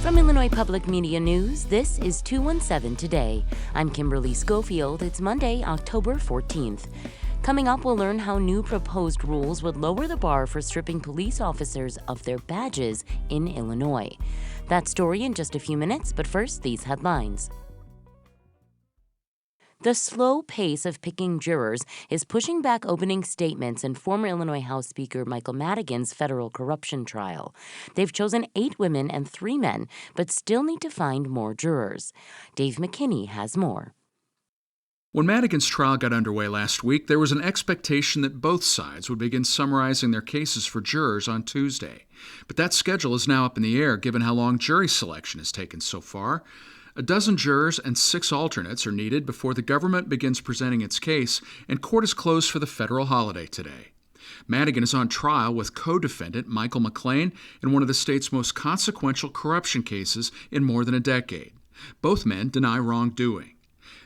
From Illinois Public Media News, this is 217 Today. I'm Kimberly Schofield. It's Monday, October 14th. Coming up, we'll learn how new proposed rules would lower the bar for stripping police officers of their badges in Illinois. That story in just a few minutes, but first, these headlines. The slow pace of picking jurors is pushing back opening statements in former Illinois House Speaker Michael Madigan's federal corruption trial. They've chosen 8 women and 3 men, but still need to find more jurors. Dave McKinney has more. When Madigan's trial got underway last week, there was an expectation that both sides would begin summarizing their cases for jurors on Tuesday. But that schedule is now up in the air given how long jury selection has taken so far. A dozen jurors and 6 alternates are needed before the government begins presenting its case, and court is closed for the federal holiday today. Madigan is on trial with co-defendant Michael McLean in one of the state's most consequential corruption cases in more than a decade. Both men deny wrongdoing.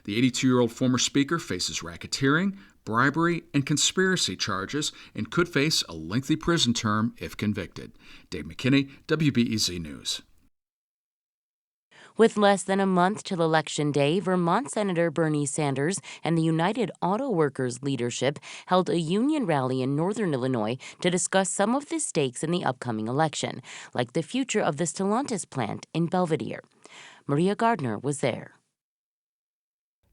The 82-year-old former speaker faces racketeering, bribery, and conspiracy charges and could face a lengthy prison term if convicted. Dave McKinney, WBEZ News. With less than a month till Election Day, Vermont Senator Bernie Sanders and the United Auto Workers leadership held a union rally in northern Illinois to discuss some of the stakes in the upcoming election, like the future of the Stellantis plant in Belvidere. Maria Gardner was there.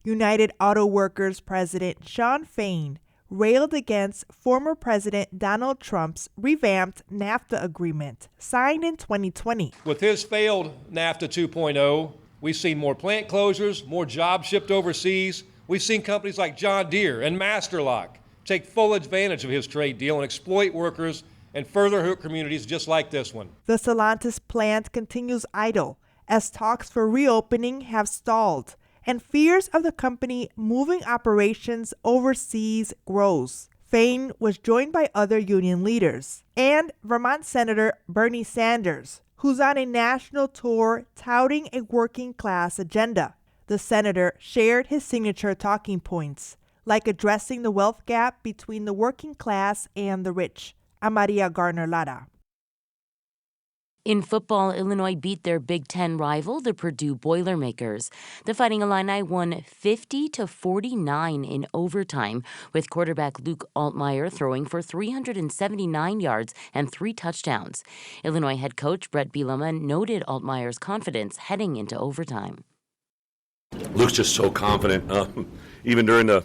United Auto Workers President Shawn Fain railed against former President Donald Trump's revamped NAFTA agreement signed in 2020. With his failed NAFTA 2.0, we've seen more plant closures, more jobs shipped overseas. We've seen companies like John Deere and Masterlock take full advantage of his trade deal and exploit workers and further hurt communities just like this one. The Stellantis plant continues idle as talks for reopening have stalled, and fears of the company moving operations overseas grows. Fain was joined by other union leaders and Vermont Senator Bernie Sanders, who's on a national tour touting a working-class agenda. The senator shared his signature talking points, like addressing the wealth gap between the working class and the rich. I'm Maria Gardner Lara. In football, Illinois beat their Big Ten rival, the Purdue Boilermakers. The Fighting Illini won 50-49 in overtime, with quarterback Luke Altmyer throwing for 379 yards and 3 touchdowns. Illinois head coach Brett Bielema noted Altmyer's confidence heading into overtime. Luke's just so confident. Even during the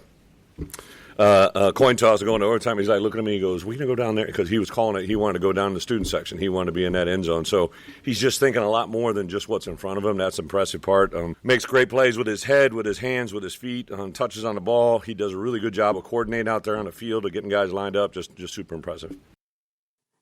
coin toss going to overtime, he's like looking at me, he goes, we gonna go down there, because he was calling it, he wanted to go down to the student section, he wanted to be in that end zone, so he's just thinking a lot more than just what's in front of him. That's the impressive part. Makes great plays with his head, with his hands, with his feet, touches on the ball. He does a really good job of coordinating out there on the field, of getting guys lined up. Just super impressive.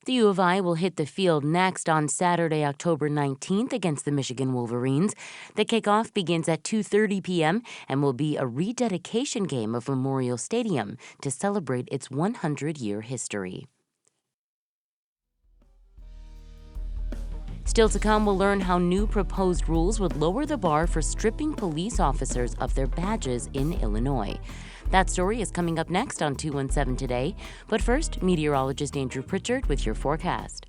The U of I will hit the field next on Saturday, October 19th against the Michigan Wolverines. The kickoff begins at 2:30 p.m. and will be a rededication game of Memorial Stadium to celebrate its 100-year history. Still to come, we'll learn how new proposed rules would lower the bar for stripping police officers of their badges in Illinois. That story is coming up next on 217 Today. But first, meteorologist Andrew Pritchard with your forecast.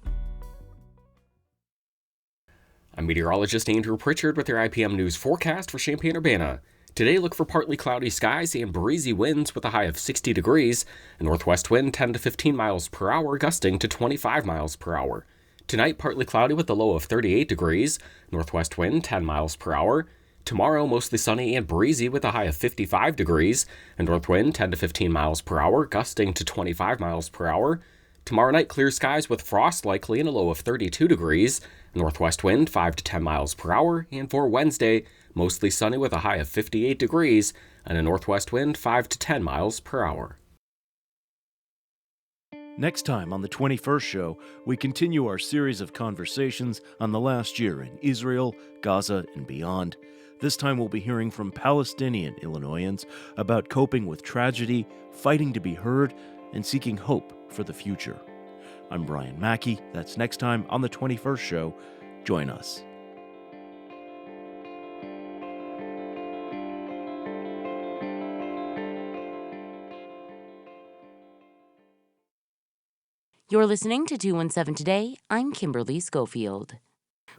I'm meteorologist Andrew Pritchard with your IPM News forecast for Champaign-Urbana. Today, look for partly cloudy skies and breezy winds with a high of 60 degrees, a northwest wind 10 to 15 miles per hour, gusting to 25 miles per hour. Tonight, partly cloudy with a low of 38 degrees, northwest wind 10 miles per hour. Tomorrow, mostly sunny and breezy with a high of 55 degrees, a north wind 10 to 15 miles per hour, gusting to 25 miles per hour. Tomorrow night, clear skies with frost likely and a low of 32 degrees, a northwest wind 5 to 10 miles per hour. And for Wednesday, mostly sunny with a high of 58 degrees and a northwest wind 5 to 10 miles per hour. Next time on the 21st Show, we continue our series of conversations on the last year in Israel, Gaza, and beyond. This time we'll be hearing from Palestinian Illinoisans about coping with tragedy, fighting to be heard, and seeking hope for the future. I'm Brian Mackey. That's next time on the 21st Show. Join us. You're listening to 217 Today. I'm Kimberly Schofield.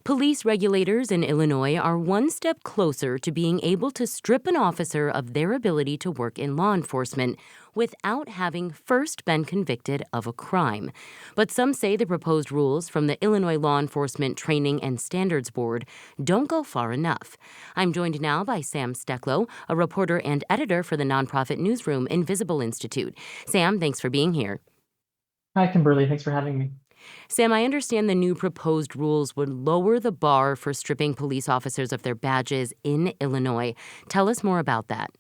Police regulators in Illinois are one step closer to being able to strip an officer of their ability to work in law enforcement without having first been convicted of a crime. But some say the proposed rules from the Illinois Law Enforcement Training and Standards Board don't go far enough. I'm joined now by Sam Stecklow, a reporter and editor for the nonprofit newsroom Invisible Institute. Sam, thanks for being here. Hi, Kimberly. Thanks for having me. Sam, I understand the new proposed rules would lower the bar for stripping police officers of their badges in Illinois. Tell us more about that.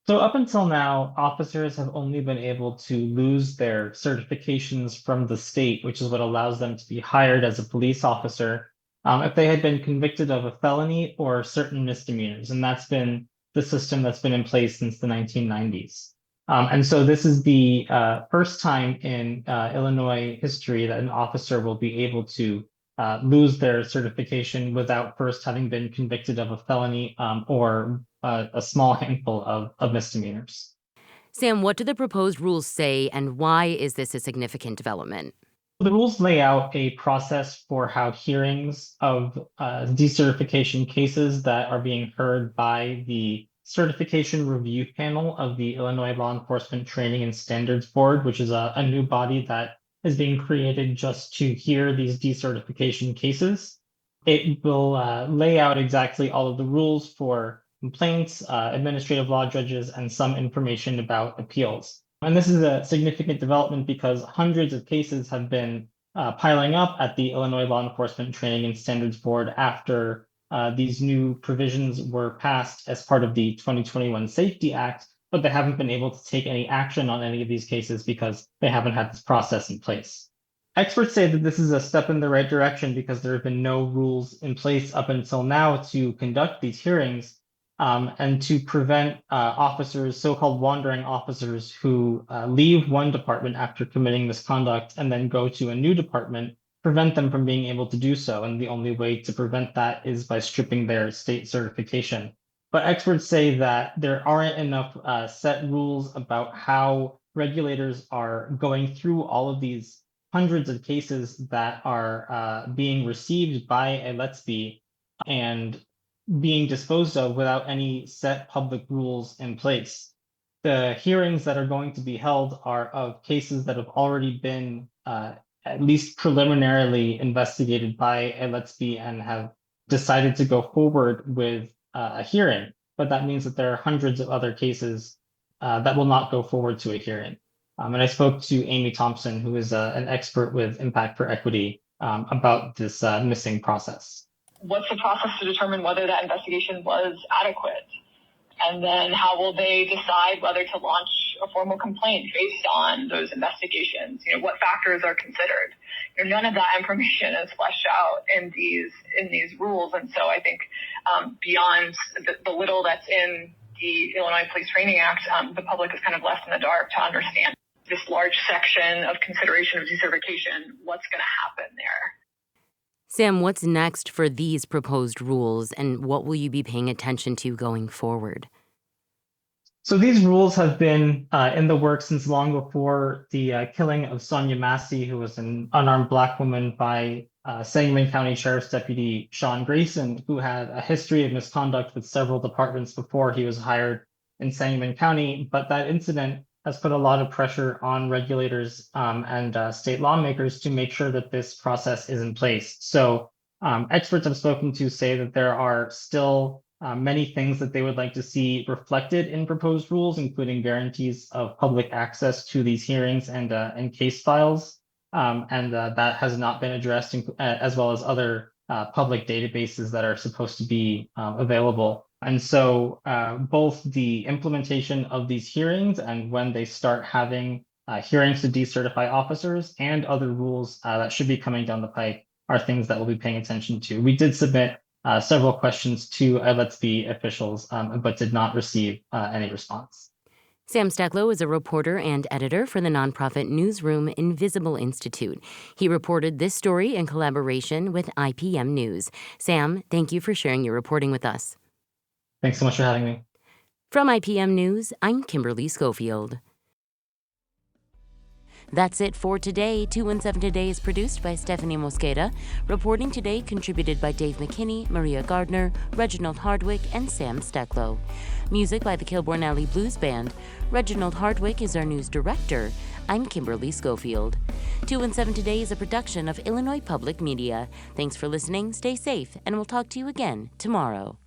So up until now, officers have only been able to lose their certifications from the state, which is what allows them to be hired as a police officer, if they had been convicted of a felony or certain misdemeanors. And that's been the system that's been in place since the 1990s. And so this is the first time in Illinois history that an officer will be able to lose their certification without first having been convicted of a felony or a small handful of misdemeanors. Sam, what do the proposed rules say, and why is this a significant development? The rules lay out a process for how hearings of decertification cases that are being heard by the Certification Review Panel of the Illinois Law Enforcement Training and Standards Board, which is a new body that is being created just to hear these decertification cases. It will lay out exactly all of the rules for complaints, administrative law judges, and some information about appeals. And this is a significant development because hundreds of cases have been piling up at the Illinois Law Enforcement Training and Standards Board after these new provisions were passed as part of the 2021 Safety Act, but they haven't been able to take any action on any of these cases because they haven't had this process in place. Experts say that this is a step in the right direction because there have been no rules in place up until now to conduct these hearings and to prevent officers, so-called wandering officers who leave one department after committing misconduct and then go to a new department, prevent them from being able to do so. And the only way to prevent that is by stripping their state certification. But experts say that there aren't enough set rules about how regulators are going through all of these hundreds of cases that are being received by a Let's Be and being disposed of without any set public rules in place. The hearings that are going to be held are of cases that have already been at least preliminarily investigated by a Let's Be and have decided to go forward with a hearing. But that means that there are hundreds of other cases that will not go forward to a hearing. And I spoke to Amy Thompson, who is an expert with Impact for Equity, about this missing process. What's the process to determine whether that investigation was adequate? And then how will they decide whether to launch a formal complaint based on those investigations? What factors are considered? None of that information is fleshed out in these rules. And so I think beyond the little that's in the Illinois Police Training Act, the public is kind of left in the dark to understand this large section of consideration of decertification, what's going to happen there. Sam, what's next for these proposed rules, and what will you be paying attention to going forward? So these rules have been in the works since long before the killing of Sonia Massey, who was an unarmed Black woman, by Sangamon County Sheriff's Deputy Sean Grayson, who had a history of misconduct with several departments before he was hired in Sangamon County. But that incident has put a lot of pressure on regulators and state lawmakers to make sure that this process is in place. So experts I've spoken to say that there are still many things that they would like to see reflected in proposed rules, including guarantees of public access to these hearings and case files. And that has not been addressed, as well as other public databases that are supposed to be available. And so both the implementation of these hearings and when they start having hearings to decertify officers and other rules that should be coming down the pike are things that we'll be paying attention to. We did submit several questions to Let's Be officials, but did not receive any response. Sam Stecklow is a reporter and editor for the nonprofit newsroom Invisible Institute. He reported this story in collaboration with IPM News. Sam, thank you for sharing your reporting with us. Thanks so much for having me. From IPM News, I'm Kimberly Schofield. That's it for today. 217 Today is produced by Stephanie Mosqueda. Reporting today contributed by Dave McKinney, Maria Gardner, Reginald Hardwick, and Sam Stecklow. Music by the Kilbourne Alley Blues Band. Reginald Hardwick is our news director. I'm Kimberly Schofield. 217 Today is a production of Illinois Public Media. Thanks for listening, stay safe, and we'll talk to you again tomorrow.